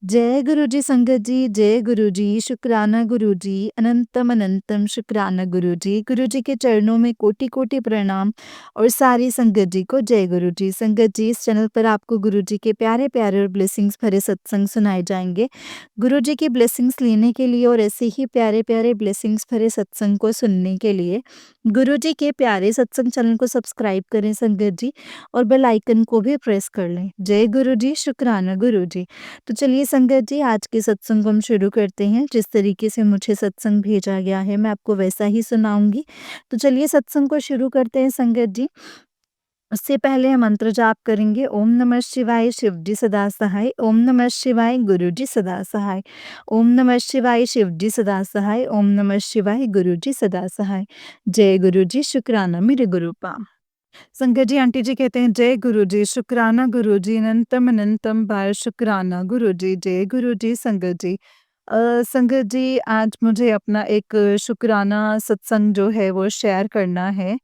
जय गुरु जी संगत जी, जय गुरु जी, शुक्राना गुरु जी, अनंतम अनंतम शुक्राना गुरु जी। गुरु जी के चरणों में कोटि-कोटि प्रणाम और सारी संगत जी को जय गुरु जी। संगत जी, इस चैनल पर आपको गुरु जी के प्यारे-प्यारे और ब्लेसिंग्स भरे सत्संग सुनाए जाएँगे। गुरु जी की ब्लेसिंग्स लेने के लिए और ऐसे ही प्यारे-प्यारे ब्लेसिंग्स भरे सत्संग को सुनने के लिए गुरु जी के प्यारे सत्संग चैनल को सब्सक्राइब करें संगत जी और बेल आइकन को भी प्रेस कर लें। जय गुरु जी, शुक्राना गुरु जी। तो चलिए संगत जी, आज के सत्संग को हम शुरू करते हैं। जिस तरीके से मुझे सत्संग भेजा गया है मैं आपको वैसा ही सुनाऊंगी। तो चलिए सत्संग को शुरू करते हैं संगत जी। उससे पहले हम मंत्र जाप करेंगे। ओम नमः शिवाय, शिव जी सदा सहाय। ओम नमः शिवाय, गुरु जी सदा सहाय। ओम नमः शिवाय, शिव जी सदा सहाय। ओम नमः शिवाय, गुरु जी सदा सहाय। जय गुरु जी, शुक्राना मेरे गुरु पा। संगत जी, आंटी जी कहते हैं जय गुरु जी, शुक्राना गुरु जी, अनंतम अनंतम बार शुक्राना गुरु जी, जय गुरु जी। संगत जी, संगत जी, आज मुझे अपना एक शुक्राना सत्संग जो है वो शेयर करना है।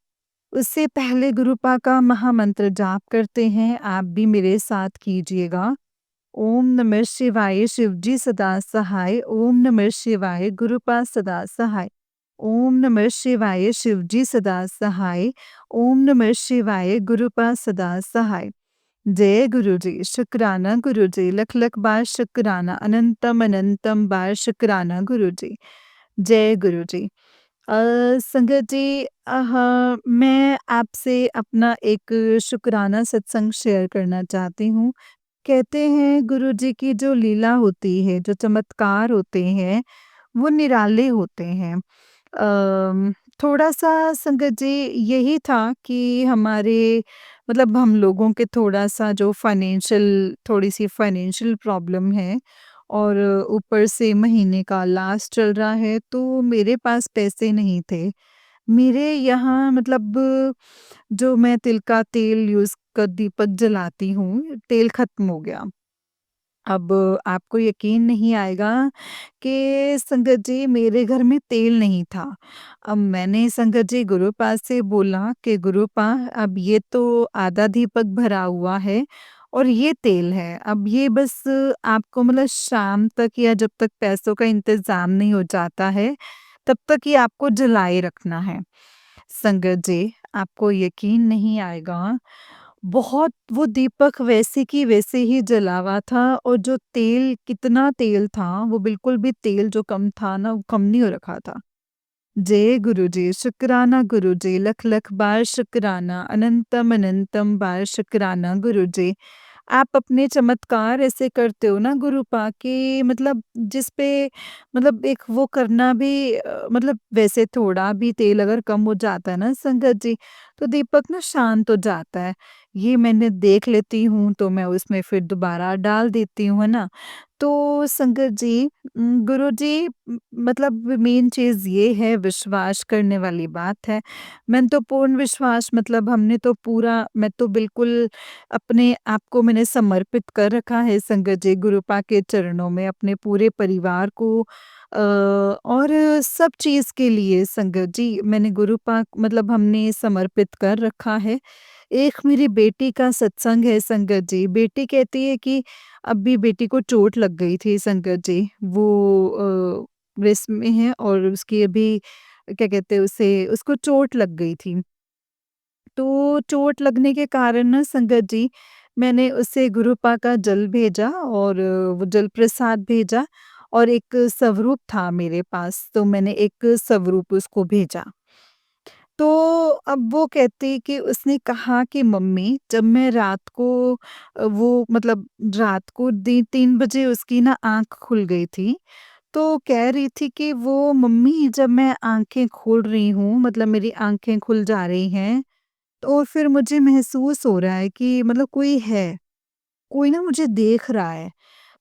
उससे पहले गुरुपा का महामंत्र जाप करते हैं, आप भी मेरे साथ कीजिएगा। ओम नमः शिवाय, शिव जी सदा सहाय। ओम नमः शिवाय, गुरुपा सदा सहाय। ओम नमः शिवाय, शिव जी सदा सहाय। ओम नमः शिवाय, गुरुपा सदा सहाय। जय गुरु जी, शुक्राना गुरु जी, लख लख बार शुक्राना, अनंतम अनंतम बार शुक्राना गुरु जी। जय गुरु जी। संगत जी, मैं आपसे अपना एक शुक्राना सत्संग शेयर करना चाहती हूँ। कहते हैं गुरु जी की जो लीला होती है, जो चमत्कार होते हैं, वो निराले होते हैं। थोड़ा-सा संगत जी यही था कि हमारे मतलब हम लोगों के थोड़ा-सा जो थोड़ी-सी फाइनेंशियल प्रॉब्लम है और ऊपर से महीने का लास्ट चल रहा है, तो मेरे पास पैसे नहीं थे। मेरे यहाँ मतलब जो मैं तिल का तेल यूज़ कर दीपक जलाती हूँ, तेल खत्म हो गया। अब आपको यकीन नहीं आएगा कि संगत जी मेरे घर में तेल नहीं था। अब मैंने संगत जी गुरुपा से बोला कि गुरुपा, अब ये तो आधा दीपक भरा हुआ है और ये तेल है। अब ये बस आपको मतलब शाम तक या जब तक पैसों का इंतज़ाम नहीं हो जाता है, तब तक ये आपको जलाए रखना है। संगत जी, आपको यकीन नहीं आएगा, बहुत वो दीपक वैसे की वैसे ही जला हुआ था और जो तेल कितना तेल था, वो बिल्कुल भी तेल जो कम था ना, वो कम नहीं हो रखा था। जय गुरु जी, शुक्राना गुरु जी, लख लख बार शुक्राना, अनंतम अनंतम बार शुक्राना गुरु जी। आप अपने चमत्कार ऐसे करते हो ना गुरुपा कि मतलब जिस पे मतलब एक वो करना भी मतलब वैसे थोड़ा भी तेल अगर कम हो जाता है ना संगत जी, तो दीपक ना शांत हो जाता है। ये मैंने देख लेती हूँ तो मैं उसमें फिर दोबारा डाल देती हूँ, है ना? तो संगत जी, गुरुजी मतलब मेन चीज़ ये है, विश्वास करने वाली बात है। मैंने तो पूर्ण विश्वास मतलब हमने तो पूरा मैं तो बिल्कुल अपने आप को मैंने समर्पित कर रखा है संगत जी गुरुपा के चरणों में, अपने पूरे परिवार को और सब चीज़ के लिए संगत जी मैंने गुरुपा मतलब हमने समर्पित कर रखा है। एक मेरी बेटी का सत्संग है संगत जी, बेटी कहती है कि अभी बेटी को चोट लग गई थी संगत जी, वो ब्रेस्ट में है और उसकी अभी क्या कहते हैं उसे उसको चोट लग गई थी। तो चोट लगने के कारण ना संगत जी, मैंने उसे गुरुपा का जल भेजा और वो जल प्रसाद भेजा और एक स्वरूप था मेरे पास, तो मैंने एक स्वरूप उसको भेजा। तो अब वो कहती कि उसने कहा कि मम्मी, जब मैं रात को वो मतलब रात को दी 3 बजे उसकी ना आँख खुल गई थी। तो कह रही थी कि वो मम्मी, जब मैं आँखें खोल रही हूँ मतलब मेरी आँखें खुल जा रही हैं, तो फिर मुझे महसूस हो रहा है कि मतलब कोई है, कोई ना मुझे देख रहा है।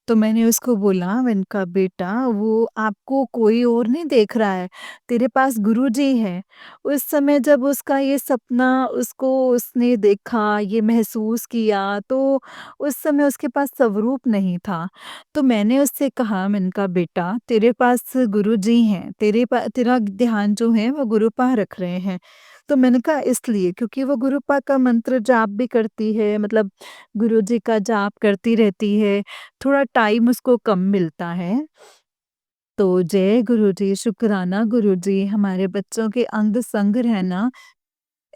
तो मैंने उसको बोला, मैंने कहा बेटा, वो आपको कोई और नहीं देख रहा है, तेरे पास गुरुजी हैं। उस समय जब उसका ये सपना उसको उसने देखा, ये महसूस किया, तो उस समय उसके पास स्वरूप नहीं था। तो मैंने उससे कहा, मैंने कहा बेटा, तेरे पास गुरुजी हैं, तेरा ध्यान जो है वो गुरु पर रख रहे हैं। तो मैंने कहा इसलिए क्योंकि वो गुरुपा का मंत्र जाप भी करती है, मतलब गुरुजी का जाप करती रहती है, थोड़ा टाइम उसको कम मिलता है। तो जय गुरुजी, शुक्राना गुरुजी, हमारे बच्चों के अंग-संग रहना,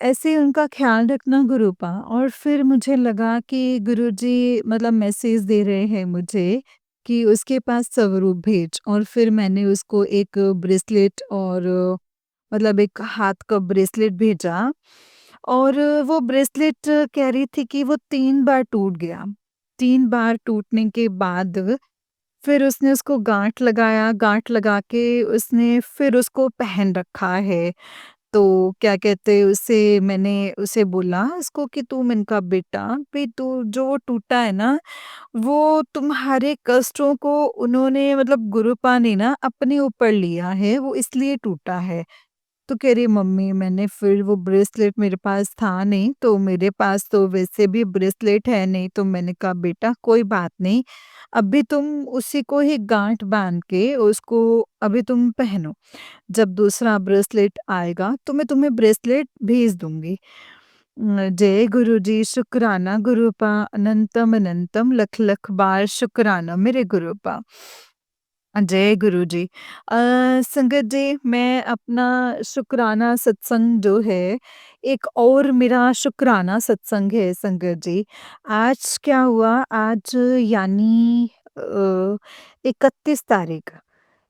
ऐसे उनका ख़्याल रखना गुरुपा। और फिर मुझे लगा कि गुरुजी मतलब मैसेज दे रहे हैं मुझे कि उसके पास स्वरूप भेज, और फिर मैंने उसको एक ब्रेसलेट और मतलब एक हाथ का ब्रेसलेट भेजा। और वो ब्रेसलेट कह रही थी कि वो 3 बार टूट गया। 3 बार टूटने के बाद फिर उसने उसको गाँठ लगाया, गाँठ लगा के उसने फिर उसको पहन रखा है। तो क्या कहते हैं उसे, मैंने उसे बोला उसको कि तू, मैंने कहा बेटा भई तू जो टूटा है ना, वो तुम्हारे कष्टों को उन्होंने मतलब गुरुपा ने ना अपने ऊपर लिया है, वो इसलिए टूटा है। तो कह रही मम्मी, मैंने फिर वो ब्रेसलेट मेरे पास था नहीं, तो मेरे पास तो वैसे भी ब्रेसलेट है नहीं, तो मैंने कहा बेटा कोई बात नहीं, अभी तुम उसी को ही गाँठ बाँध के उसको अभी तुम पहनो। जब दूसरा ब्रेसलेट आएगा तो मैं तुम्हें ब्रेसलेट भेज दूँगी। जय गुरुजी, शुक्राना गुरुपा, अनंतम अनंतम लख लख बार शुक्राना मेरे गुरुपा। जय गुरुजी। संगत जी, मैं अपना शुक्राना सत्संग जो है, एक और मेरा शुक्राना सत्संग है संगत जी। आज क्या हुआ, आज यानी 31 तारीख,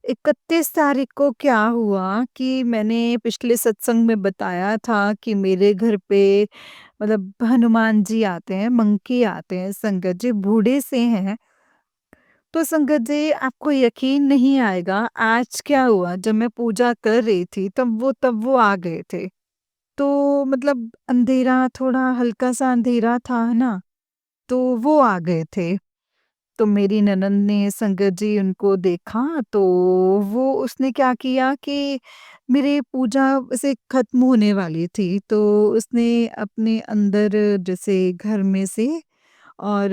31 तारीख को क्या हुआ कि मैंने पिछले सत्संग में बताया था कि मेरे घर पे मतलब हनुमान जी आते हैं, मंकी आते हैं संगत जी, बूढ़े से हैं। तो संगत जी, आपको यकीन नहीं आएगा आज क्या हुआ, जब मैं पूजा कर रही थी तब वो आ गए थे। तो मतलब अंधेरा, थोड़ा हल्का-सा अंधेरा था ना, तो वो आ गए थे। तो मेरी ननंद ने संगत जी उनको देखा, तो वो उसने क्या किया कि मेरी पूजा ऐसे खत्म होने वाली थी, तो उसने अपने अंदर जैसे घर में से और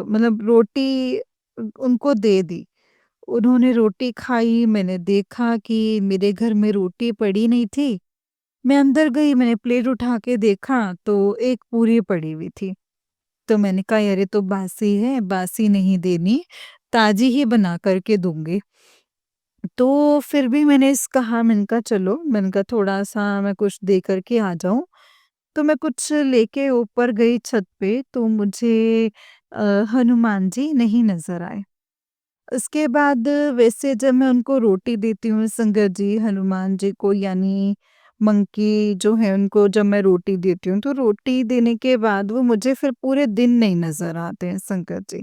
मतलब रोटी उनको दे दी। उन्होंने रोटी खाई, मैंने देखा कि मेरे घर में रोटी पड़ी नहीं थी। मैं अंदर गई, मैंने प्लेट उठा के देखा तो एक पूरी पड़ी हुई थी। तो मैंने कहा यार ये तो बासी है, बासी नहीं देनी, ताज़ी ही बना कर के दूँगी। तो फिर भी मैंने कहा, मैंने कहा चलो, मैंने कहा थोड़ा-सा मैं कुछ दे कर के आ जाऊँ। तो मैं कुछ लेके ऊपर गई छत पे, तो मुझे हनुमान जी नहीं नज़र आए। उसके बाद वैसे जब मैं उनको रोटी देती हूँ संगत जी, हनुमान जी को यानी मंकी जो है उनको जब मैं रोटी देती हूँ, तो रोटी देने के बाद वो मुझे फिर पूरे दिन नहीं नज़र आते हैं संगत जी।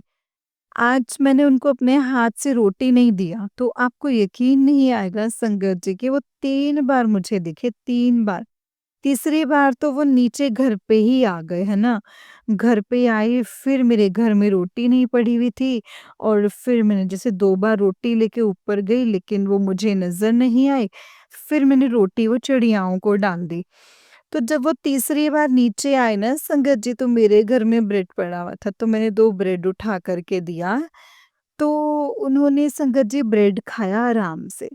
आज मैंने उनको अपने हाथ से रोटी नहीं दिया, तो आपको यकीन नहीं आएगा संगत जी कि वो 3 बार मुझे दिखे, 3 बार। तीसरी बार तो वो नीचे घर पे ही आ गए, है ना? घर पे आए, फिर मेरे घर में रोटी नहीं पड़ी हुई थी, और फिर मैंने जैसे 2 बार रोटी लेके ऊपर गई लेकिन वो मुझे नज़र नहीं आई। फिर मैंने रोटी वो चिड़ियाओं को डाल दी। तो जब वो तीसरी बार नीचे आए ना संगत जी, तो मेरे घर में ब्रेड पड़ा हुआ था, तो मैंने 2 ब्रेड उठा कर के दिया। तो उन्होंने संगत जी ब्रेड खाया आराम से।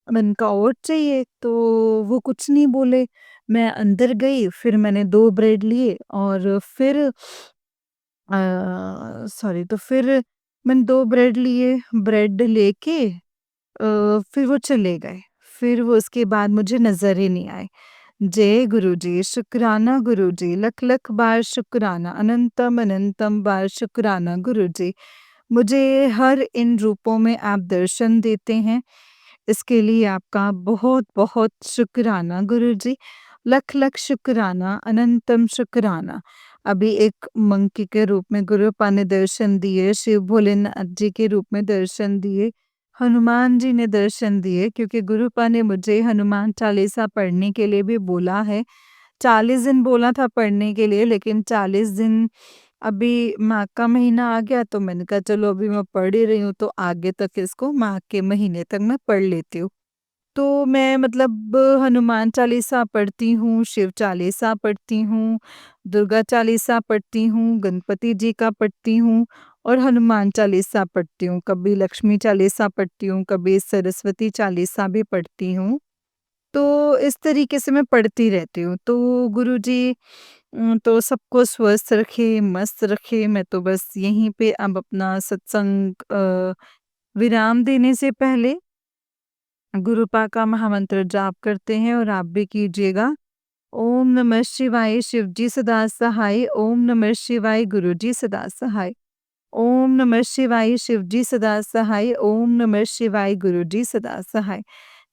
मैंने कहा और चाहिए? तो वो कुछ नहीं बोले। मैं अंदर गई, फिर मैंने 2 ब्रेड लिए और फिर सॉरी, तो फिर मैंने 2 ब्रेड लिए, ब्रेड लेके फिर वो चले गए। फिर वो उसके बाद मुझे नज़र ही नहीं आए। जय गुरुजी, शुक्राना गुरुजी, लख-लख बार शुक्राना, अनंतम अनंतम बार शुक्राना गुरुजी। मुझे हर इन रूपों में आप दर्शन देते हैं, इसके लिए आपका बहुत-बहुत शुक्राना गुरुजी। लख-लख शुक्राना, अनंतम शुक्राना। अभी एक मंकी के रूप में गुरुपा ने दर्शन दिए, शिव भोलेनाथ जी के रूप में दर्शन दिए, हनुमान जी ने दर्शन दिए, क्योंकि गुरुपा ने मुझे हनुमान चालीसा पढ़ने के लिए भी बोला है। 40 दिन बोला था पढ़ने के लिए, लेकिन 40 दिन अभी माघ का महीना आ गया, तो मैंने कहा चलो अभी मैं पढ़ ही रही हूँ तो आगे तक इसको माघ के महीने तक मैं पढ़ लेती हूँ। तो मैं मतलब हनुमान चालीसा पढ़ती हूँ, शिव चालीसा पढ़ती हूँ, दुर्गा चालीसा पढ़ती हूँ, गणपति जी का पढ़ती हूँ और हनुमान चालीसा पढ़ती हूँ। कभी लक्ष्मी चालीसा पढ़ती हूँ, कभी सरस्वती चालीसा भी पढ़ती हूँ। तो इस तरीके से मैं पढ़ती रहती हूँ। तो गुरुजी तो सबको स्वस्थ रखे, मस्त रखे। मैं तो बस यहीं पे अब अपना सत्संग विराम देने से पहले गुरुपा का महामंत्र जाप करते हैं और आप भी कीजिएगा। ओम नमः शिवाय शिवजी सदा सहाय, ओम नमः शिवाय गुरुजी सदा सहाय, ओम नमः शिवाय शिवजी सदा सहाय, ओम नमः शिवाय गुरुजी सदा सहाय।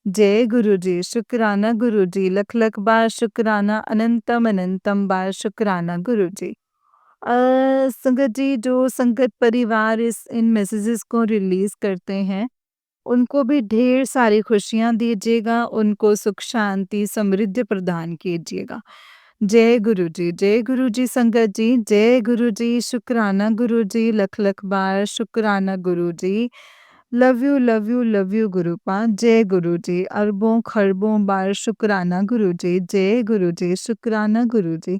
जय गुरुजी, शुक्राना गुरुजी, लख लख बार शुक्राना, अनंतम अनंतम बार शुक्राना गुरुजी। संगत जी, जो संगत परिवार इस इन मैसेजेस को रिलीज करते हैं, उनको भी ढेर सारी खुशियाँ दीजिएगा, उनको सुख शांति समृद्धि प्रदान कीजिएगा। जय गुरुजी संगत जी, जय गुरुजी, शुक्राना गुरुजी, लख लख बार शुक्राना गुरुजी। लव यू गुरुपा, जय गुरुजी, अरबों खरबों बार शुक्राना गुरुजी, जय गुरुजी, शुक्राना गुरुजी।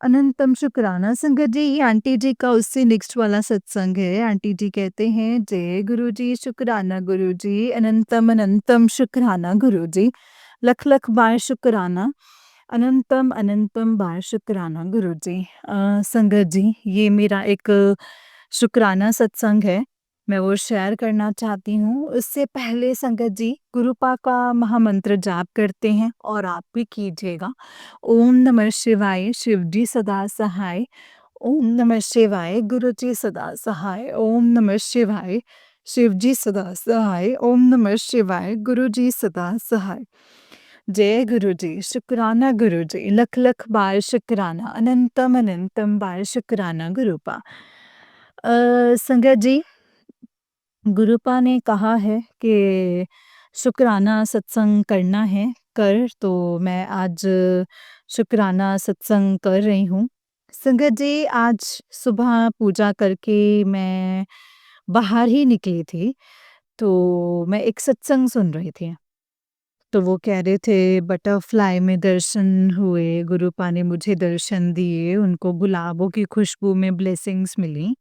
अनंतम शुक्राना संगत जी, ये आंटी जी का उससे नेक्स्ट वाला सत्संग है। आंटी जी कहते हैं, जय गुरु जी, शुक्राना गुरु जी, अनंतम अनंतम शुक्राना गुरु जी, लख लख बार शुक्राना, अनंतम अनंतम बार शुक्राना गुरु जी। संगत जी, ये मेरा एक शुक्राना सत्संग है, मैं वो शेयर करना चाहती हूँ। उससे पहले संगत जी गुरुपा का महामंत्र जाप करते हैं और आप भी कीजिएगा। ओम नमः शिवाय शिवजी सदा सहाय, ओम नमः शिवाय गुरुजी सदा सहाय, ओम नमः शिवाय शिवजी सदा सहाय, ओम नमः शिवाय गुरुजी सदा सहाय। जय गुरुजी, शुक्राना गुरुजी, लख लख बार शुक्राना, अनंतम अनंतम बार शुक्राना गुरुपा। संगत जी, गुरुपा ने कहा है कि शुक्राना सत्संग करना है, तो मैं आज शुक्राना सत्संग कर रही हूँ। संगत जी, आज सुबह पूजा करके मैं बाहर ही निकली थी, तो मैं एक सत्संग सुन रही थी। तो वो कह रहे थे बटरफ्लाई में दर्शन हुए, गुरुपा ने मुझे दर्शन दिए, उनको गुलाबों की खुशबू में ब्लेसिंग्स मिली।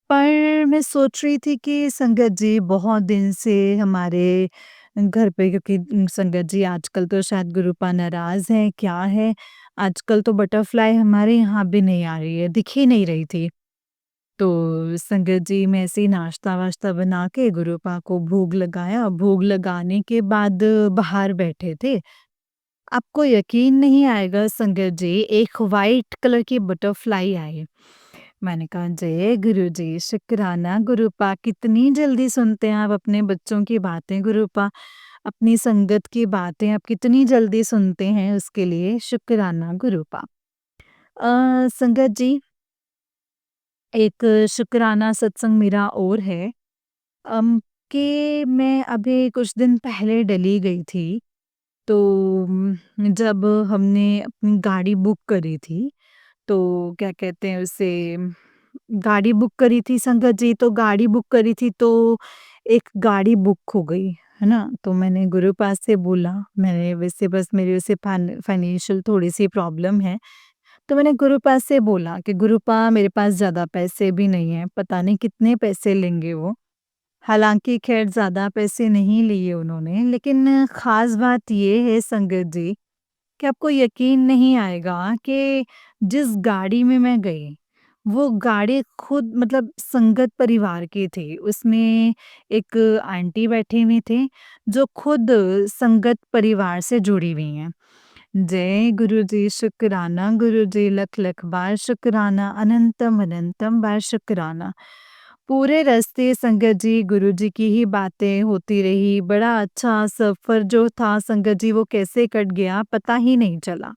पर मैं सोच रही थी कि संगत जी, बहुत दिन से हमारे घर पे, क्योंकि संगत जी आजकल तो शायद गुरुपा नाराज़ हैं, क्या है? आजकल तो बटरफ्लाई हमारे यहाँ भी नहीं आ रही है, दिख ही नहीं रही थी। तो संगत जी, मैं ऐसे ही नाश्ता-वाश्ता बना के गुरुपा को भोग लगाया, भोग लगाने के बाद बाहर बैठे थे। आपको यकीन नहीं आएगा संगत जी, एक व्हाइट कलर की बटरफ्लाई आई। मैंने कहा, जय गुरुजी, शुक्राना गुरुपा, कितनी जल्दी सुनते हैं आप अपने बच्चों की बातें गुरुपा, अपनी संगत की बातें आप कितनी जल्दी सुनते हैं, उसके लिए शुक्राना गुरुपा। संगत जी, एक शुक्राना सत्संग मेरा और है। कि मैं अभी कुछ दिन पहले दिल्ली गई थी, तो जब हमने अपनी गाड़ी बुक करी थी, तो क्या कहते हैं उसे, गाड़ी बुक करी थी संगत जी, तो गाड़ी बुक करी थी तो एक गाड़ी बुक हो गई, है ना? तो मैंने गुरु पास से बोला, मैंने वैसे बस मेरे उसे फाइनेंशियल थोड़ी-सी प्रॉब्लम है, तो मैंने गुरु पास से बोला कि गुरुपा, मेरे पास ज़्यादा पैसे भी नहीं हैं, पता नहीं कितने पैसे लेंगे वो। हालाँकि ख़ैर ज़्यादा पैसे नहीं लिए उन्होंने, लेकिन ख़ास बात ये है संगत जी, कि आपको यकीन नहीं आएगा कि जिस गाड़ी में मैं गई, वो गाड़ी खुद मतलब संगत परिवार की थी। उसमें एक आंटी बैठी हुई थी, जो खुद संगत परिवार से जुड़ी हुई हैं। जय गुरुजी, शुक्राना गुरुजी, लख लख बार शुक्राना, अनंतम अनंतम बार शुक्राना। पूरे रास्ते संगत जी गुरुजी की ही बातें होती रही। बड़ा अच्छा सफ़र जो था संगत जी, वो कैसे कट गया पता ही नहीं चला।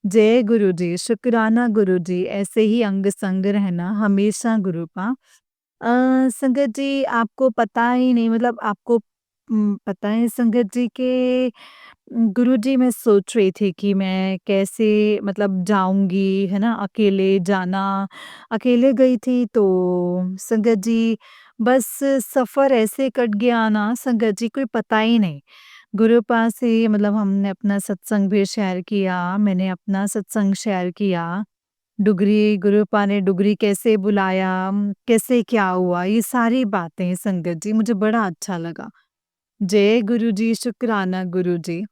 जय गुरुजी, शुक्राना गुरुजी, ऐसे ही अंग-संग रहना हमेशा गुरुपा। संगत जी, आपको पता ही नहीं, मतलब आपको पता है संगत जी के गुरुजी, मैं सोच रही थी कि मैं कैसे मतलब जाऊँगी, है ना? अकेले जाना, अकेले गई थी तो संगत जी, बस सफ़र ऐसे कट गया ना संगत जी, कोई पता ही नहीं। गुरुपा से मतलब हमने अपना सत्संग भी शेयर किया, मैंने अपना सत्संग शेयर किया। डुगरी गुरुपा ने डुगरी कैसे बुलाया, कैसे क्या हुआ, ये सारी बातें संगत जी मुझे बड़ा अच्छा लगा। जय गुरुजी, शुक्राना गुरुजी।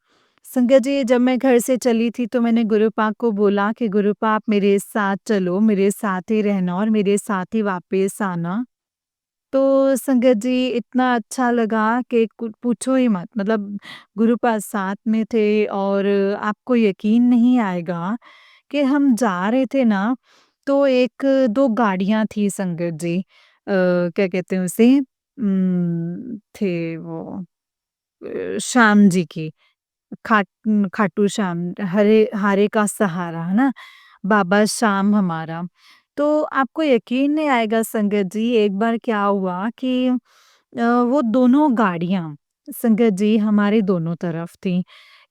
संगत जी, जब मैं घर से चली थी तो मैंने गुरुपा को बोला कि गुरुपा आप मेरे साथ चलो, मेरे साथ ही रहना और मेरे साथ ही वापस आना। तो संगत जी इतना अच्छा लगा कि कु पूछो ही मत। मतलब गुरुपा साथ में थे और आपको यकीन नहीं आएगा कि हम जा रहे थे ना, तो 1-2 गाड़ियाँ थी संगत जी। क्या कहते हैं उसे थे वो श्याम जी की। खाटू श्याम, हारे का सहारा, है ना? बाबा श्याम हमारा। तो आपको यकीन नहीं आएगा संगत जी, एक बार क्या हुआ कि वो दोनों गाड़ियाँ संगत जी हमारे दोनों तरफ थीं।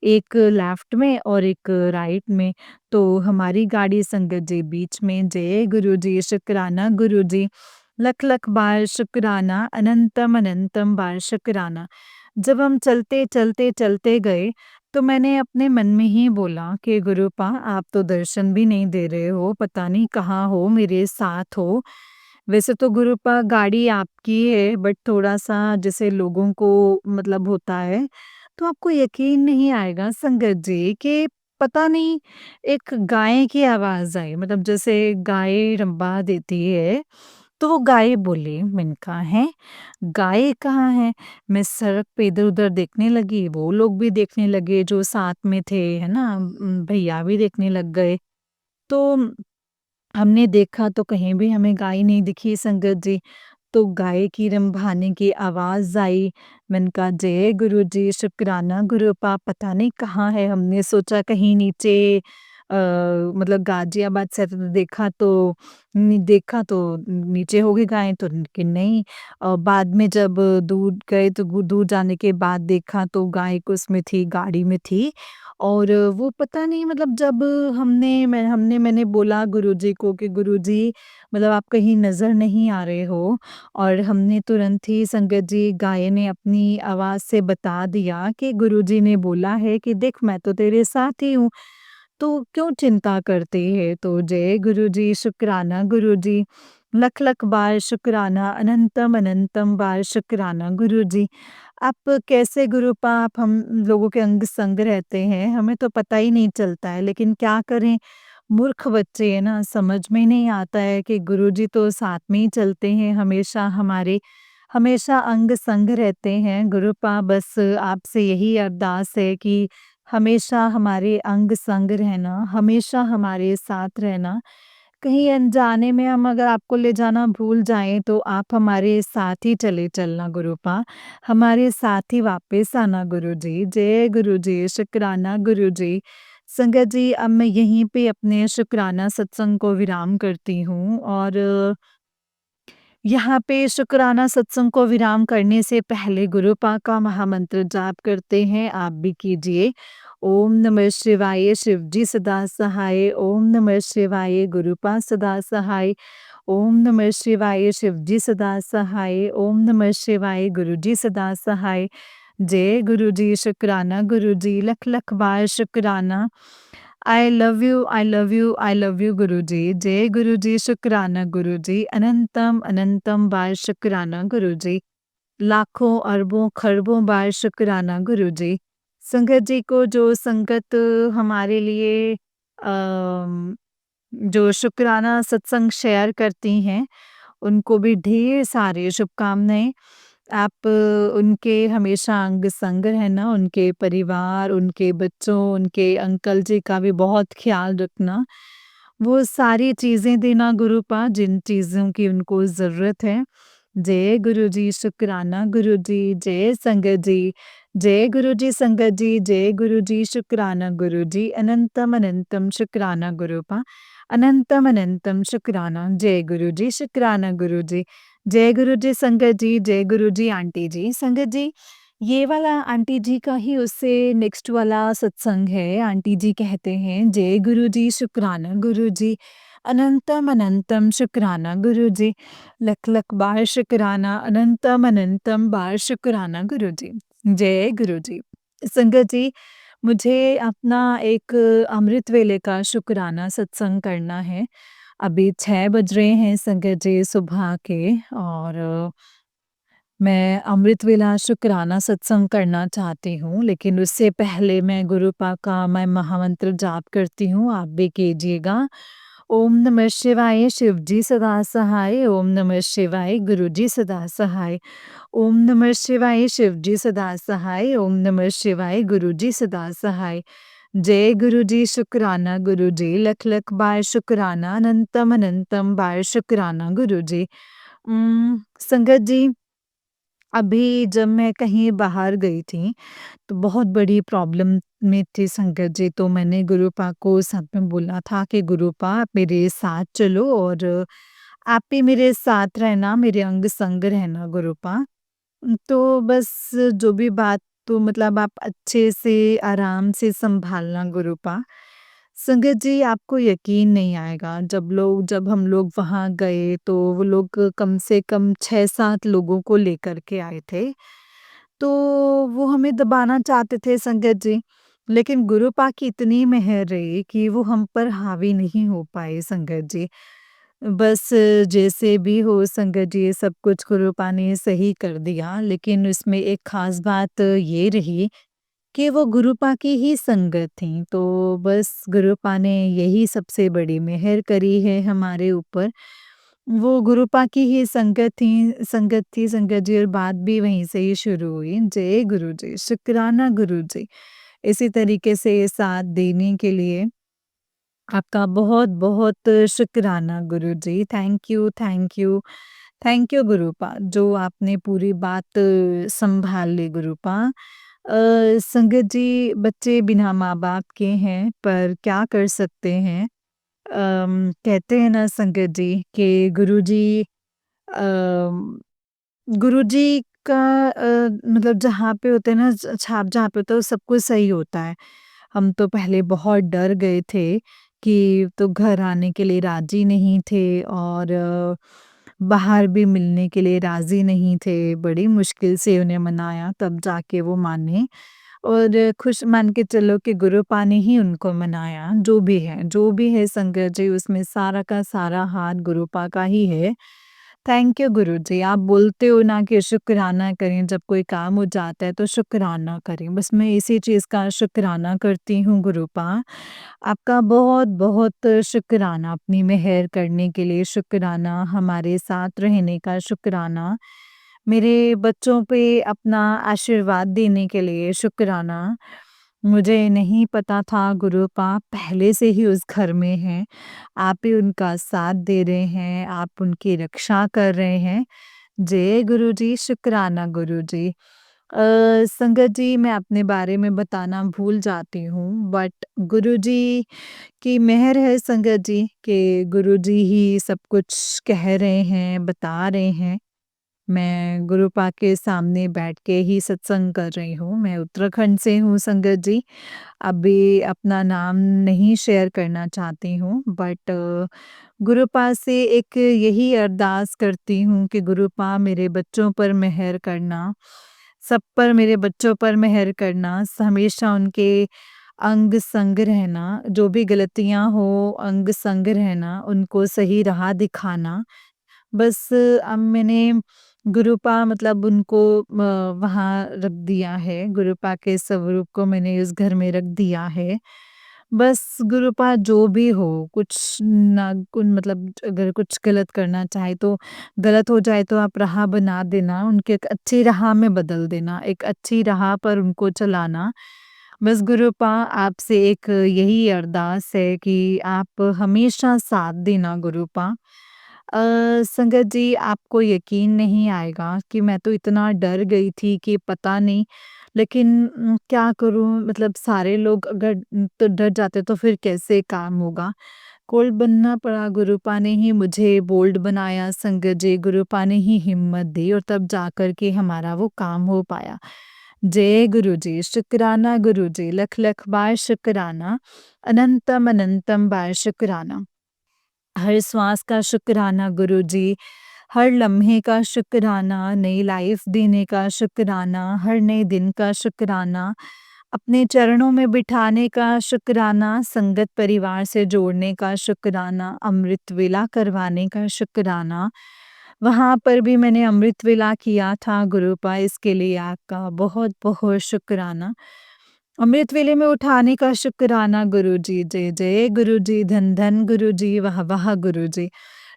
एक लेफ्ट में और एक राइट में। तो हमारी गाड़ी संगत जी बीच में। जय गुरु जी, शुकराना गुरु जी। लख लख बार शुकराना, अनंतम अनंतम बार शुकराना। जब हम चलते, चलते, चलते गए, तो मैंने अपने मन में ही बोला कि गुरुपा आप तो दर्शन भी नहीं दे रहे हो, पता नहीं कहाँ हो, मेरे साथ हो। वैसे तो गुरुपा गाड़ी आपकी है, बट थोड़ा-सा जैसे लोगों को मतलब होता है, तो आपको यकीन नहीं आएगा संगत जी कि पता नहीं एक गाय की आवाज़ आई, मतलब जैसे गाय रंबा देती है, तो वो गाय बोली। मैंने कहा हैं? गाय कहाँ है? मैं सड़क पे इधर-उधर देखने लगी, वो लोग भी देखने लगे जो साथ में थे, है ना? भैया भी देखने लग गए। तो हमने देखा तो कहीं भी हमें गाय नहीं दिखी संगत जी। तो गाय की रंभाने की आवाज़ आई। मैंने कहा जय गुरु जी, शुकराना गुरुपा पता नहीं कहाँ है? हमने सोचा कहीं नीचे मतलब गाज़ियाबाद से तो देखा तो नीचे होगी गाय, तो कि नहीं। बाद में जब दूर गए तो दूर जाने के बाद देखा तो गाय को उसमें थी, गाड़ी में थी। और वो पता नहीं, मतलब जब मैंने बोला गुरुजी को कि गुरुजी, मतलब आप कहीं नज़र नहीं आ रहे हो। और हमने तुरंत ही संगत जी गाय ने अपनी आवाज़ से बता दिया कि गुरुजी ने बोला है कि देख मैं तो तेरे साथ ही हूँ, तो क्यों चिंता करते हैं? तो जय गुरुजी, शुकराना गुरुजी, लख लख बार शुकराना, अनंतम अनंतम बार शुकराना गुरुजी। आप कैसे गुरुपा आप हम लोगों के अंग संग रहते हैं, हमें तो पता ही नहीं चलता है, लेकिन क्या करें, मूर्ख बच्चे हैं ना, समझ में नहीं आता है कि गुरुजी तो साथ में ही चलते हैं हमेशा हमारे, हमेशा अंग संग रहते हैं। गुरुपा बस आपसे यही अरदास है कि हमेशा हमारे अंग संग रहना, हमेशा हमारे साथ रहना। कहीं अनजाने में हम अगर आपको ले जाना भूल जाएँ तो आप हमारे साथ ही चले चलना गुरुपा, हमारे साथ ही वापस आना गुरुजी। जय गुरुजी, शुकराना गुरुजी। संगत जी, अब मैं यहीं पे अपने शुकराना सत्संग को विराम करती हूँ और यहाँ पे शुकराना सत्संग को विराम करने से पहले गुरुपा का महामंत्र जाप करते हैं, आप भी कीजिए। ओम नमः शिवाय, शिव जी सदा सहाय। ओम नमः शिवाय, गुरुपा सदा सहाय। ओम नमः शिवाय, शिव जी सदा सहाय। ओम नमः शिवाय, गुरु जी सदा सहाय। जय गुरु जी, शुकराना गुरु जी, लख लख बार शुकराना। I love you, I love you, I love you Guruji. जय गुरुजी, शुकराना गुरुजी, अनंतम अनंतम बार शुकराना गुरुजी। लाखों अरबों खरबों बार शुकराना गुरुजी। संगत जी को जो संगत हमारे लिए जो शुकराना सत्संग शेयर करती हैं, उनको भी ढेर सारी शुभकामनाएँ। आप उनके हमेशा अंग संग रहना, उनके परिवार, उनके बच्चों, उनके अंकल जी का भी बहुत ख़्याल रखना। वो सारी चीज़ें देना गुरुपा जिन चीज़ों की उनको ज़रूरत है। जय गुरु जी, शुकराना गुरु जी, जय संगत जी। जय गुरु जी, संगत जी, जय गुरु जी, शुकराना गुरु जी, अनंतम अनंतम शुकराना गुरुपा, अनंतम अनंतम शुकराना। जय गुरु जी, शुकराना गुरु जी। जय गुरु जी संगत जी, जय गुरु जी आंटी जी। संगत जी, ये वाला आंटी जी का ही उससे नेक्स्ट वाला सत्संग है। आंटी जी कहते हैं, जय गुरु जी, शुकराना गुरु जी, अनंतम अनंतम शुकराना गुरु जी, लख लख बार शुकराना, अनंतम अनंतम बार शुकराना गुरु जी। जय गुरु जी। संगत जी, मुझे अपना एक अमृत वेले का शुकराना सत्संग करना है। अभी 6 बज रहे हैं संगत जी सुबह के, और मैं अमृत वेला शुक्राना सत्संग करना चाहती हूँ, लेकिन उससे पहले मैं गुरुपा का मैं महामंत्र जाप करती हूँ, आप भी कीजिएगा। ओम नमः शिवाय शिवजी सदा सहाय, ओम नमः शिवाय गुरुजी सदा सहाय, ओम नमः शिवाय शिवजी सदा सहाय, ओम नमः शिवाय गुरुजी सदा सहाय। जय गुरुजी शुक्राना गुरुजी, लख लख बार शुक्राना, अनंतम अनंतम बार शुक्राना गुरुजी। संगत जी, अभी जब मैं कहीं बाहर गई थी, तो बहुत बड़ी प्रॉब्लम में थी संगत जी, तो मैंने गुरुपा को साथ में बोला था कि गुरुपा आप मेरे साथ चलो और आप भी मेरे साथ रहना, मेरे अंग संग रहना गुरुपा। तो बस जो भी बात तो मतलब आप अच्छे से आराम से सँभालना गुरुपा। संगत जी, आपको यकीन नहीं आएगा जब हम लोग वहाँ गए तो वो लोग कम से कम 6-7 लोगों को लेकर के आए थे। तो वो हमें दबाना चाहते थे संगत जी, लेकिन गुरुपा की इतनी मेहर रही कि वो हम पर हावी नहीं हो पाए संगत जी। बस जैसे भी हो संगत जी, सब कुछ गुरुपा ने सही कर दिया, लेकिन उसमें एक ख़ास बात ये रही कि वो गुरुपा की ही संगत थी, तो बस गुरुपा ने यही सबसे बड़ी मेहर करी है हमारे ऊपर। वो गुरुपा की ही संगत थी संगत जी, और बात भी वहीं से ही शुरू हुई। जय गुरु जी, शुक्राना गुरु जी। इसी तरीके से साथ देने के लिए आपका बहुत-बहुत शुक्राना Guruji. Thank you, thank you, thank you Gurupa, जो आपने पूरी बात सँभाल ली गुरुपा। संगत जी, बच्चे बिना माँ-बाप के हैं, पर क्या कर सकते हैं? कहते हैं ना संगत जी कि अम, गुरुजी का मतलब जहाँ पे होते हैं ना छाप जहाँ पे होता है, वो सब कुछ सही होता है। हम तो पहले बहुत डर गए थे कि तो घर आने के लिए राज़ी नहीं थे और बाहर भी मिलने के लिए राज़ी नहीं थे। बड़ी मुश्किल से उन्हें मनाया तब जाके वो माने, और खुश मान के चलो कि गुरुपा ने ही उनको मनाया, जो भी है संगत जी, उसमें सारा का सारा हाथ गुरुपा का ही है। थैंक यू गुरुजी। आप बोलते हो ना कि शुक्राना करें, जब कोई काम हो जाता है तो शुक्राना करें। बस मैं इसी चीज़ का शुक्राना करती हूँ गुरुपा। आपका बहुत-बहुत शुक्राना, अपनी मेहर करने के लिए शुक्राना, हमारे साथ रहने का शुक्राना, मेरे बच्चों पे अपना आशीर्वाद देने के लिए शुक्राना। मुझे नहीं पता था गुरुपा पहले से ही उस घर में हैं, आप ही उनका साथ दे रहे हैं, आप उनकी रक्षा कर रहे हैं। जय गुरुजी, शुक्राना गुरुजी। संगत जी, मैं अपने बारे में बताना भूल जाती हूँ, बट गुरुजी की मेहर है संगत जी कि गुरुजी ही सब कुछ कह रहे हैं, बता रहे हैं। मैं गुरुपा के सामने बैठ के ही सत्संग कर रही हूँ। मैं उत्तराखंड से हूँ संगत जी। अभी अपना नाम नहीं शेयर करना चाहती हूँ, बट गुरुपा से एक यही अरदास करती हूँ कि गुरुपा मेरे बच्चों पर मेहर करना, सब पर मेरे बच्चों पर मेहर करना, हमेशा उनके अंग संग रहना, जो भी गलतियाँ हो अंग संग रहना, उनको सही राह दिखाना। बस अब मैंने गुरुपा मतलब उनको वहाँ रख दिया है, गुरुपा के स्वरूप को मैंने इस घर में रख दिया है। बस गुरुपा जो भी हो, कुछ ना कुन मतलब अगर कुछ गलत करना चाहे तो गलत हो जाए तो आप राह बना देना, उनके एक अच्छी राह में बदल देना, एक अच्छी राह पर उनको चलाना। बस गुरुपा आपसे एक यही अरदास है कि आप हमेशा साथ देना गुरुपा। संगत जी, आपको यकीन नहीं आएगा कि मैं तो इतना डर गई थी कि पता नहीं, लेकिन क्या करूँ, मतलब सारे लोग अगर तो डर जाते तो फिर कैसे काम होगा? कोल बनना पड़ा, गुरुपा ने ही मुझे बोल्ड बनाया संगत जी, गुरुपा ने ही हिम्मत दी और तब जाकर के हमारा वो काम हो पाया। जय गुरुजी, शुक्राना गुरुजी, लख लख बार शुक्राना, अनंतम अनंतम बार शुक्राना। हर श्वास का शुक्राना गुरुजी, हर लम्हे का शुक्राना, नई लाइफ देने का शुक्राना, हर नए दिन का शुक्राना, अपने चरणों में बिठाने का शुक्राना, संगत परिवार से जोड़ने का शुक्राना, अमृत वेला करवाने का शुक्राना। वहाँ पर भी मैंने अमृत वेला किया था गुरुपा, इसके लिए आपका बहुत-बहुत शुक्राना। अमृत वेले में उठाने का शुक्राना गुरुजी, जय जय गुरुजी, धन धन गुरुजी, वाह वाह Guruji.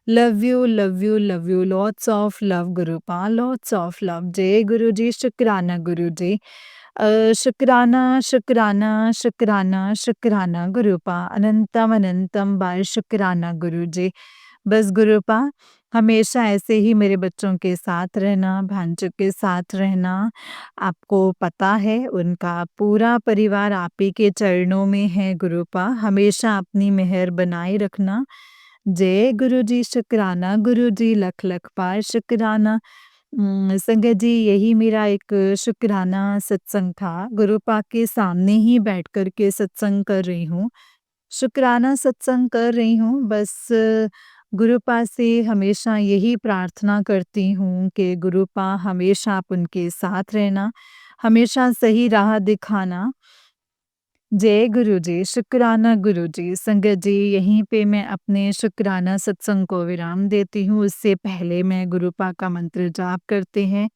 Love you, love you, love you, lots of love Gurupa, lots of love. जय गुरुजी, शुक्राना गुरुजी। शुक्राना, शुक्राना, शुक्राना, शुक्राना गुरुपा, अनंतम अनंतम बार शुक्राना गुरुजी। बस गुरुपा, हमेशा ऐसे ही मेरे बच्चों के साथ रहना, भांजों के साथ रहना। आपको पता है उनका पूरा परिवार आप ही के चरणों में है गुरुपा, हमेशा अपनी मेहर बनाए रखना। जय गुरुजी, शुक्राना गुरुजी, लख लख बार शुक्राना। संगत जी, यही मेरा एक शुक्राना सत्संग था। गुरुपा के सामने ही बैठ कर के सत्संग कर रही हूँ। शुक्राना सत्संग कर रही हूँ, बस गुरुपा से हमेशा यही प्रार्थना करती हूँ कि गुरुपा हमेशा आप उनके साथ रहना, हमेशा सही राह दिखाना। जय गुरुजी, शुक्राना गुरुजी। संगत जी, यहीं पे मैं अपने शुक्राना सत्संग को विराम देती हूँ, उससे पहले मैं गुरुपा का मंत्र जाप करते हैं।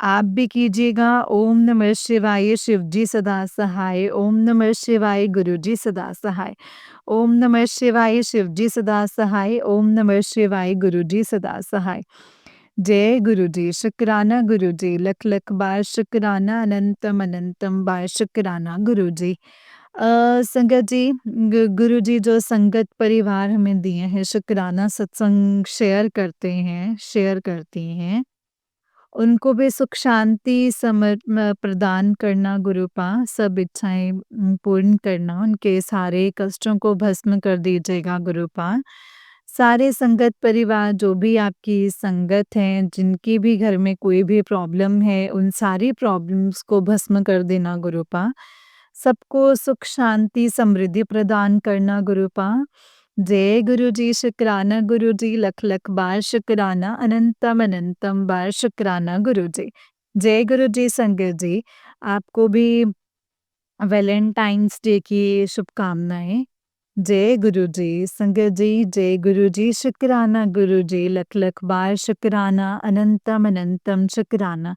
आप भी कीजिएगा। ओम नमः शिवाय, शिव जी सदा सहाय। ओम नमः शिवाय, गुरु जी सदा सहाय। ओम नमः शिवाय, शिव जी सदा सहाय। ओम नमः शिवाय, गुरु जी सदा सहाय। जय गुरु जी, शुक्राना गुरु जी, लख लख बार शुक्राना, अनंतम अनंतम बार शुक्राना गुरु जी। संगत जी, गुरु जी जो संगत परिवार हमें दिए हैं, शुक्राना सत्संग शेयर करते हैं, शेयर करती हैं, उनको भी सुख शांति प्रदान करना गुरुपा, सब इच्छाएँ पूर्ण करना, उनके सारे कष्टों को भस्म कर दीजिएगा गुरुपा। सारे संगत परिवार जो भी आपकी संगत हैं, जिनकी भी घर में कोई भी प्रॉब्लम है, उन सारी प्रॉब्लम्स को भस्म कर देना गुरुपा। सबको सुख शांति समृद्धि प्रदान करना गुरुपा। जय गुरुजी, शुक्राना गुरुजी, लख लख बार शुक्राना, अनंतम अनंतम बार शुक्राना गुरुजी। जय गुरुजी। संगत जी, आपको भी वैलेंटाइन्स डे की शुभकामनाएं। जय गुरुजी। संगत जी, जय गुरुजी, शुक्राना गुरुजी, लख लख बार शुक्राना, अनंतम अनंतम शुक्राना।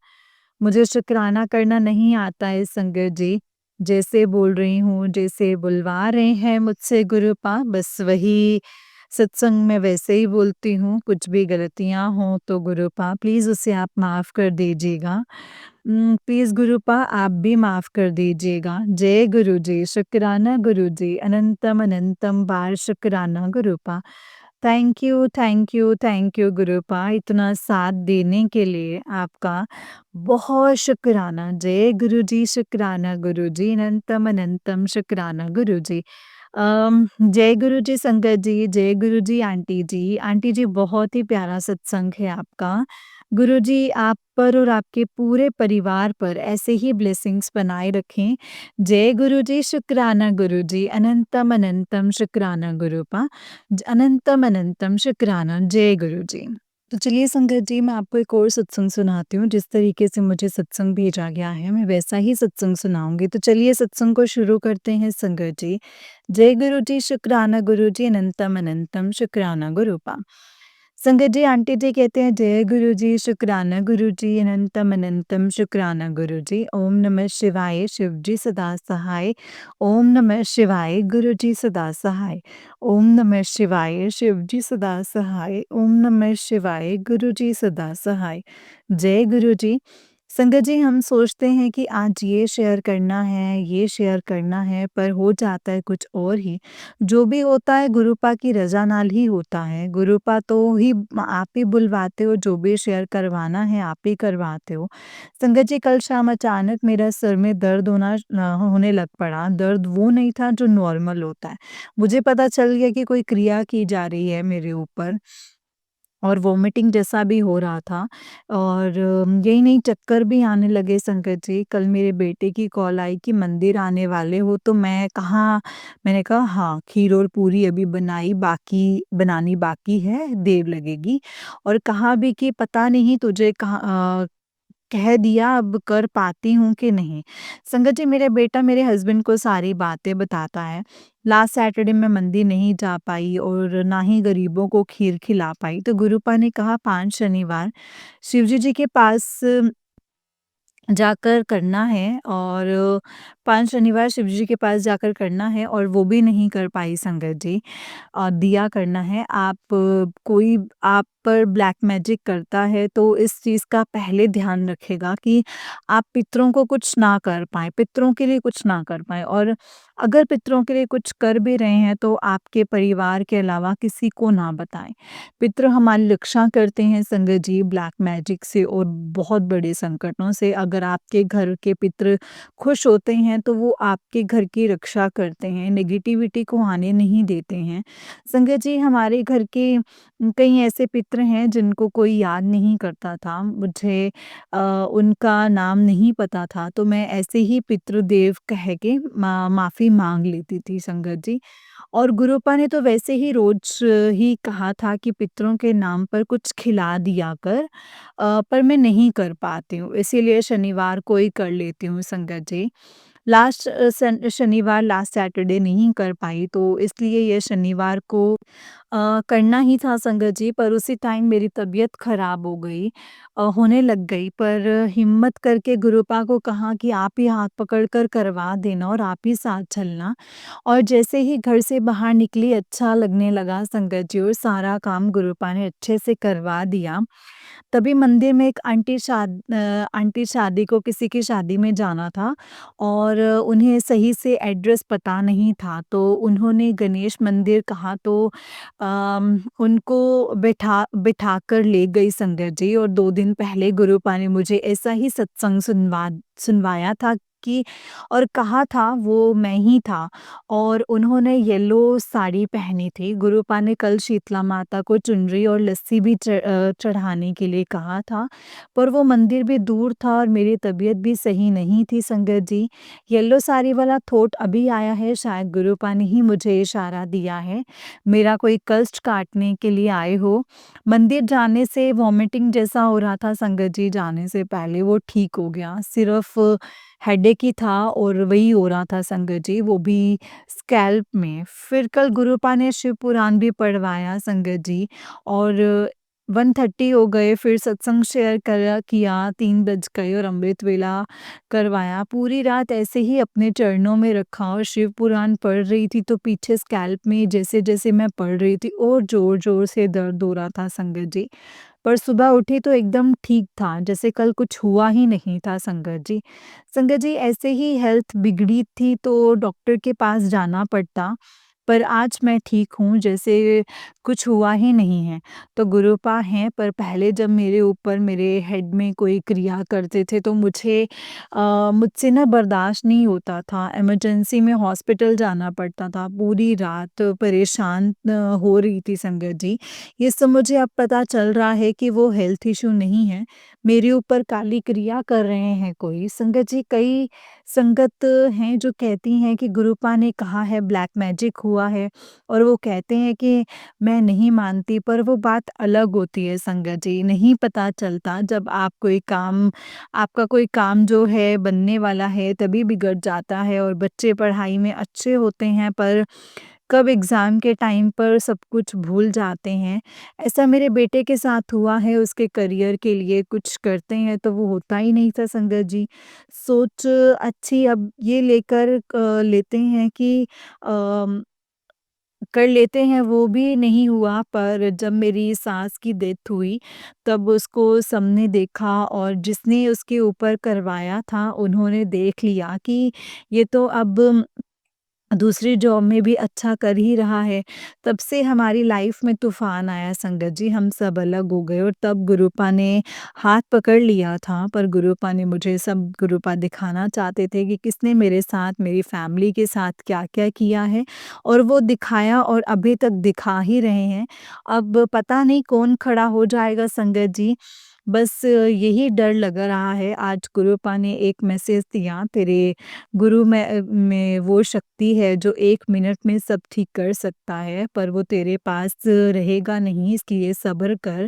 मुझे शुक्राना करना नहीं आता है संगत जी, जैसे बोल रही हूँ, जैसे बुलवा रहे हैं मुझसे गुरुपा, बस वही सत्संग में वैसे ही बोलती हूँ। कुछ भी गलतियाँ हों तो गुरुपा प्लीज़ उसे आप माफ़ कर दीजिएगा। प्लीज़ गुरुपा आप भी माफ़ कर दीजिएगा। जय गुरु जी, शुक्राना गुरु जी, अनंतम अनंतम बार शुक्राना गुरुपा। थैंक यू, थैंक यू गुरुपा, इतना साथ देने के लिए आपका बहुत शुक्राना। जय गुरु जी, शुक्राना गुरु जी, अनंतम अनंतम शुक्राना गुरु जी। जय गुरु जी संगत जी, जय गुरु जी आंटी जी। आंटी जी, बहुत ही प्यारा सत्संग है आपका। गुरु जी आप पर और आपके पूरे परिवार पर ऐसे ही ब्लेसिंग्स बनाए रखें। जय गुरु जी, शुक्राना गुरु जी, अनंतम अनंतम शुक्राना गुरुपा। अनंतम अनंतम शुक्राना। जय गुरु जी। तो चलिए संगत जी, मैं आपको एक और सत्संग सुनाती हूँ। जिस तरीके से मुझे सत्संग भेजा गया है, मैं वैसा ही सत्संग सुनाऊंगी। तो चलिए सत्संग को शुरू करते हैं संगत जी। जय गुरु जी, शुक्राना गुरु जी, अनंतम अनंतम शुक्राना गुरुपा। संगत जी, आंटी जी कहते हैं जय गुरु जी, शुक्राना गुरु जी, अनंतम अनंतम शुक्राना गुरु जी। ओम नमः शिवाय, शिव जी सदा सहाय। ओम नमः शिवाय, गुरु जी सदा सहाय। ओम नमः शिवाय, शिव जी सदा सहाय। ओम नमः शिवाय, गुरु जी सदा सहाय। जय गुरु जी। संगत जी, हम सोचते हैं कि आज ये शेयर करना है, ये शेयर करना है, पर हो जाता है कुछ और ही। जो भी होता है गुरुपा की रज़ा नाल ही होता है। गुरुपा तो ही आप ही बुलवाते हो, जो भी शेयर करवाना है आप ही करवाते हो। संगत जी, कल शाम अचानक मेरा सर में दर्द होने लग पड़ा। दर्द वो नहीं था जो नॉर्मल होता है। मुझे पता चल गया कि कोई क्रिया की जा रही है मेरे ऊपर, और वॉमिटिंग जैसा भी हो रहा था, और यही नहीं, चक्कर भी आने लगे संगत जी। कल मेरे बेटे की कॉल आई कि मंदिर आने वाले हो, तो मैंने कहा हाँ, खीर और पूरी अभी बनानी बाकी है, देर लगेगी। और कहा भी कि पता नहीं तुझे कहाँ कह दिया अब कर पाती हूँ कि नहीं। संगत जी मेरा बेटा मेरे हस्बैंड को सारी बातें बताता है। लास्ट सैटरडे मैं मंदिर नहीं जा पाई और ना ही गरीबों को खीर खिला पाई। तो गुरुपा ने कहा 5 शनिवार शिवजी जी के पास जाकर करना है और 5 शनिवार शिवजी के पास जाकर करना है और वो भी नहीं कर पाई संगत जी। दिया करना है। कोई आप पर ब्लैक मैजिक करता है तो इस चीज़ का पहले ध्यान रखेगा कि आप पितरों को कुछ ना कर पाएँ, पितरों के लिए कुछ ना कर पाएँ और अगर पितरों के लिए कुछ कर भी रहे हैं तो आपके परिवार के अलावा किसी को ना बताएँ। पितृ हमारी रक्षा करते हैं संगत जी ब्लैक मैजिक से और बहुत बड़े संकटों से। अगर आपके घर के पितृ खुश होते हैं तो वो आपके घर की रक्षा करते हैं, नेगेटिविटी को आने नहीं देते हैं। संगत जी हमारे घर के कई ऐसे पितृ हैं जिनको कोई याद नहीं करता था। मुझे उनका नाम नहीं पता था तो मैं ऐसे ही पितृदेव कह के माफ़ी माँग लेती थी संगत जी। और गुरुपा ने तो वैसे ही रोज़ ही कहा था कि पितरों के नाम पर कुछ खिला दिया कर पर मैं नहीं कर पाती हूँ, इसीलिए शनिवार को ही कर लेती हूँ संगत जी। शनिवार लास्ट सैटरडे नहीं कर पाई तो इसलिए ये शनिवार को करना ही था संगत जी पर उसी टाइम मेरी तबीयत ख़राब हो गई होने लग गई पर हिम्मत करके गुरुपा को कहा कि आप ही हाथ पकड़ कर करवा देना और आप ही साथ चलना। और जैसे ही घर से बाहर निकली अच्छा लगने लगा संगत जी और सारा काम गुरुपा ने अच्छे से करवा दिया। तभी मंदिर में एक आंटी शादी को किसी की शादी में जाना था और उन्हें सही से एड्रेस पता नहीं था तो उन्होंने गणेश मंदिर कहा तो उनको बिठाकर ले गई संगत जी और 2 दिन पहले गुरुपा ने मुझे ऐसा ही सत्संग सुनवाया था कि और कहा था वो मैं ही था और उन्होंने येलो साड़ी पहनी थी। गुरुपा ने कल शीतला माता को चुनरी और लस्सी भी चढ़ाने के लिए कहा था, पर वो मंदिर भी दूर था और मेरी तबीयत भी सही नहीं थी संगत जी। येलो साड़ी वाला थॉट अभी आया है, शायद गुरुपा ने ही मुझे इशारा दिया है, मेरा कोई कष्ट काटने के लिए आए हो। मंदिर जाने से वॉमिटिंग जैसा हो रहा था संगत जी जाने से पहले, वो ठीक हो गया। सिर्फ़ हेडेक ही था और वही हो रहा था संगत जी, वो भी स्कैल्प में। फिर कल गुरुपा ने शिव पुराण भी पढ़वाया संगत जी और 1:30 हो गए, फिर सत्संग शेयर करा किया, 3 बज गए और अमृत वेला करवाया। पूरी रात ऐसे ही अपने चरणों में रखा और शिव पुराण पढ़ रही थी तो पीछे स्कैल्प में जैसे-जैसे मैं पढ़ रही थी और ज़ोर-ज़ोर से दर्द हो रहा था संगत जी। पर सुबह उठी तो एकदम ठीक था, जैसे कल कुछ हुआ ही नहीं था संगत जी। संगत जी ऐसे ही हेल्थ बिगड़ी थी तो डॉक्टर के पास जाना पड़ता, पर आज मैं ठीक हूँ जैसे कुछ हुआ ही नहीं है। तो गुरुपा हैं पर पहले जब मेरे ऊपर मेरे हेड में कोई क्रिया करते थे तो मुझसे ना बर्दाश्त नहीं होता था, इमरजेंसी में हॉस्पिटल जाना पड़ता था, पूरी रात परेशान हो रही थी संगत जी। ये सब मुझे अब पता चल रहा है कि वो हेल्थ इश्यू नहीं है, मेरे ऊपर काली क्रिया कर रहे हैं कोई। संगत जी कई संगत हैं जो कहती हैं कि गुरुपा ने कहा है ब्लैक मैजिक हुआ है और वो कहते हैं कि मैं नहीं मानती पर वो बात अलग होती है संगत जी। नहीं पता चलता जब आप कोई काम आपका कोई काम जो है बनने वाला है तभी बिगड़ जाता है और बच्चे पढ़ाई में अच्छे होते हैं पर कब एग्ज़ाम के टाइम पर सब कुछ भूल जाते हैं। ऐसा मेरे बेटे के साथ हुआ है, उसके करियर के लिए कुछ करते हैं तो वो होता ही नहीं था संगत जी। सोच अच्छी अब ये लेते हैं कि अम, कर लेते हैं वो भी नहीं हुआ पर जब मेरी सास की डेथ हुई तब उसको सबने देखा और जिसने उसके ऊपर करवाया था उन्होंने देख लिया कि ये तो अब दूसरी जॉब में भी अच्छा कर ही रहा है। तब से हमारी लाइफ में तूफ़ान आया संगत जी, हम सब अलग हो गए और तब गुरुपा ने हाथ पकड़ लिया था, पर गुरुपा ने मुझे सब गुरुपा दिखाना चाहते थे कि किसने मेरे साथ, मेरी फैमिली के साथ क्या-क्या किया है और वो दिखाया और अभी तक दिखा ही रहे हैं। अब पता नहीं कौन खड़ा हो जाएगा संगत जी, बस यही डर लग रहा है। आज गुरुपा ने एक मैसेज दिया, तेरे गुरु में वो शक्ति है जो 1 मिनट में सब ठीक कर सकता है, पर वो तेरे पास रहेगा नहीं इसलिए सब्र कर।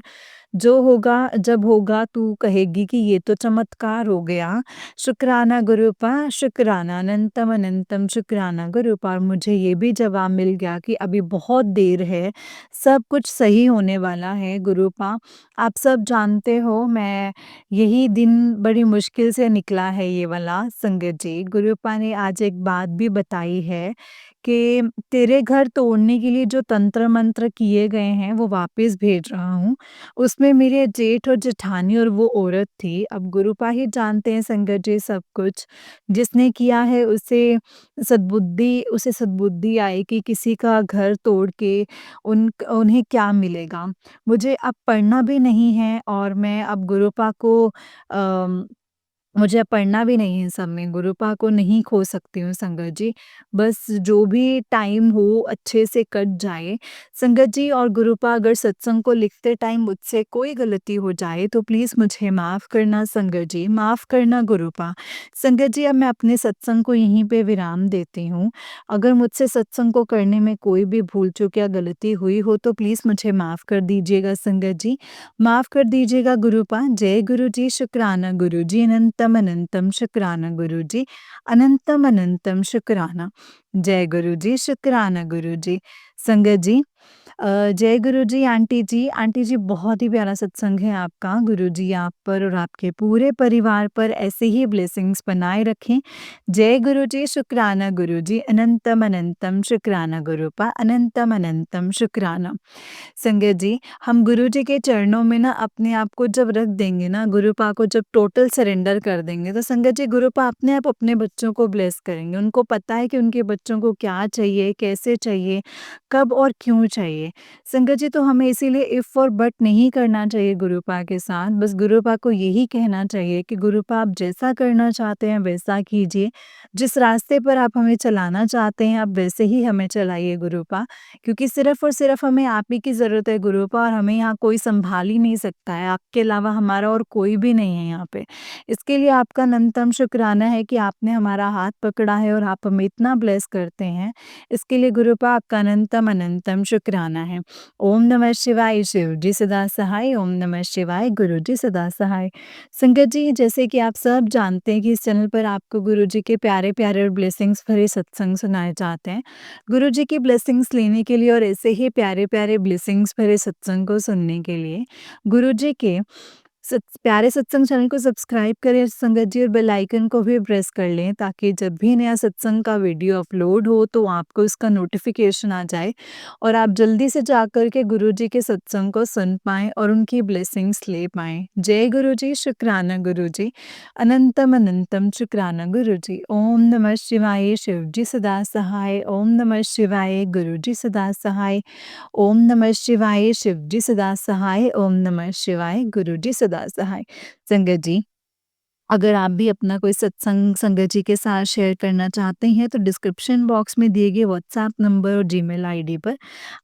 जो होगा जब होगा तू कहेगी कि ये तो चमत्कार हो गया। शुक्राना गुरूपा शुक्राना अनंतम अनंतम शुक्राना गुरूपा। और मुझे ये भी जवाब मिल गया कि अभी बहुत देर है, सब कुछ सही होने वाला है गुरूपा। आप सब जानते हो मैं यही दिन बड़ी मुश्किल से निकला है ये वाला संगत जी। गुरूपा ने आज एक बात भी बताई है कि तेरे घर तोड़ने के लिए जो तंत्र मंत्र किए गए हैं वो वापस भेज रहा हूँ। उसमें मेरे जेठ और जेठानी और वो औरत थी। अब गुरूपा ही जानते हैं संगत जी सब कुछ। जिसने किया है उसे सद्बुद्धि आई कि किसी का घर तोड़ के उन्हें क्या मिलेगा। मुझे अब पढ़ना भी नहीं है और मैं अब गुरूपा को अम मुझे अब पढ़ना भी नहीं है सब में, गुरूपा को नहीं खो सकती हूँ संगत जी। बस जो भी टाइम हो अच्छे से कट जाए। संगत जी और गुरूपा अगर सत्संग को लिखते टाइम मुझसे कोई गलती हो जाए तो प्लीज़ मुझे माफ़ करना संगत जी, माफ़ करना गुरूपा। संगत जी अब मैं अपने सत्संग को यहीं पे विराम देती हूँ। अगर मुझसे सत्संग को करने में कोई भी भूल-चूक या गलती हुई हो तो प्लीज़ मुझे माफ़ कर दीजिएगा संगत जी। माफ़ कर दीजिएगा गुरूपा। जय गुरु जी, शुक्राना गुरु जी, अनंतम अनंतम शुक्राना गुरु जी, अनंतम अनंतम शुक्राना। जय गुरु जी, शुक्राना गुरु जी। संगत जी जय गुरु जी, आंटी जी बहुत ही प्यारा सत्संग है आपका। गुरु जी आप पर और आपके पूरे परिवार पर ऐसे ही ब्लेसिंग्स बनाए रखें। जय गुरु जी, शुक्राना गुरु जी, अनंतम अनंतम शुक्राना गुरूपा, अनंतम अनंतम शुक्राना। संगत जी, हम गुरुजी के चरणों में ना अपने आप को जब रख देंगे ना, गुरुपा को जब टोटल सरेंडर कर देंगे, तो संगत जी गुरुपा अपने आप अपने बच्चों को ब्लेस करेंगे। उनको पता है कि उनके बच्चों को क्या चाहिए, कैसे चाहिए, कब और क्यों चाहिए। संगत जी तो हमें इसीलिए इफ़ और बट नहीं करना चाहिए गुरुपा के साथ। बस गुरुपा को यही कहना चाहिए कि गुरुपा आप जैसा करना चाहते हैं वैसा कीजिए। जिस रास्ते पर आप हमें चलाना चाहते हैं आप वैसे ही हमें चलाइए गुरुपा। क्योंकि सिर्फ़ और सिर्फ़ हमें आप ही की ज़रूरत है गुरूपा और हमें यहाँ कोई सँभाल ही नहीं सकता है, आपके अलावा हमारा और कोई भी नहीं है यहाँ पे। इसके लिए आपका अनंतम शुक्राना है कि आपने हमारा हाथ पकड़ा है और आप हमें इतना ब्लेस करते हैं। इसके लिए गुरूपा आपका अनंतम अनंतम शुक्राना है। ओम नमः शिवाय शिव जी सदा सहाय, ओम नमः शिवाय गुरु जी सदा सहाय। संगत जी जैसे कि आप सब जानते हैं कि इस चैनल पर आपको गुरु जी के प्यारे-प्यारे और ब्लेसिंग्स भरे सत्संग सुनाए जाते हैं। गुरु जी की ब्लेसिंग्स लेने के लिए और ऐसे ही प्यारे-प्यारे ब्लेसिंग्स भरे सत्संग को सुनने के लिए गुरु जी के प्यारे सत्संग चैनल को सब्सक्राइब करें संगत जी और बेल आइकन को भी प्रेस कर लें ताकि जब भी नया सत्संग का वीडियो अपलोड हो तो आपको इसका नोटिफिकेशन आ जाए और आप जल्दी से जाकर के गुरु जी के सत्संग को सुन पाएँ और उनकी ब्लेसिंग्स ले पाएँ। जय गुरु जी, शुक्राना गुरु जी, अनंतम अनंतम शुक्राना गुरु जी। ओम नमः शिवाय शिव जी सदा सहाय, ओम नमः शिवाय गुरु जी सदा सहाय, ओम नमः शिवाय शिव जी सदा सहाय, ओम नमः शिवाय गुरु जी सदा सहाय। संगत जी अगर आप भी अपना कोई सत्संग संगत जी के साथ शेयर करना चाहते हैं तो डिस्क्रिप्शन बॉक्स में दिए गए व्हाट्सएप नंबर और जीमेल आईडी पर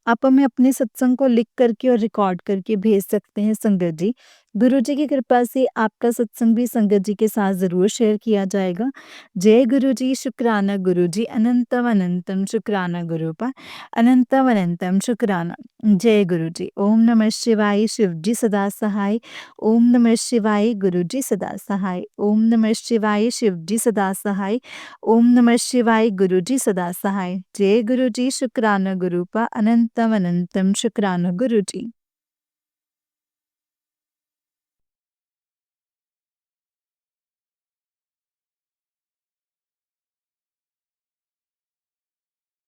आप हमें अपने सत्संग को लिख करके और रिकॉर्ड करके भेज सकते हैं संगत जी। गुरु जी की कृपा से आपका सत्संग भी संगत जी के साथ ज़रूर शेयर किया जाएगा। जय गुरु जी, शुक्राना गुरु जी, अनंतम अनंतम शुक्राना गुरूपा, अनंतम अनंतम शुक्राना। जय गुरु जी। ओम नमः शिवाय शिव जी सदा सहाय, ओम नमः शिवाय गुरु जी सदा सहाय, ओम नमः शिवाय शिव जी सदा सहाय, ओम नमः शिवाय गुरु जी सदा सहाय। जय गुरु जी, शुक्राना गुरूपा, अनंतम अनंतम शुक्राना गुरु जी।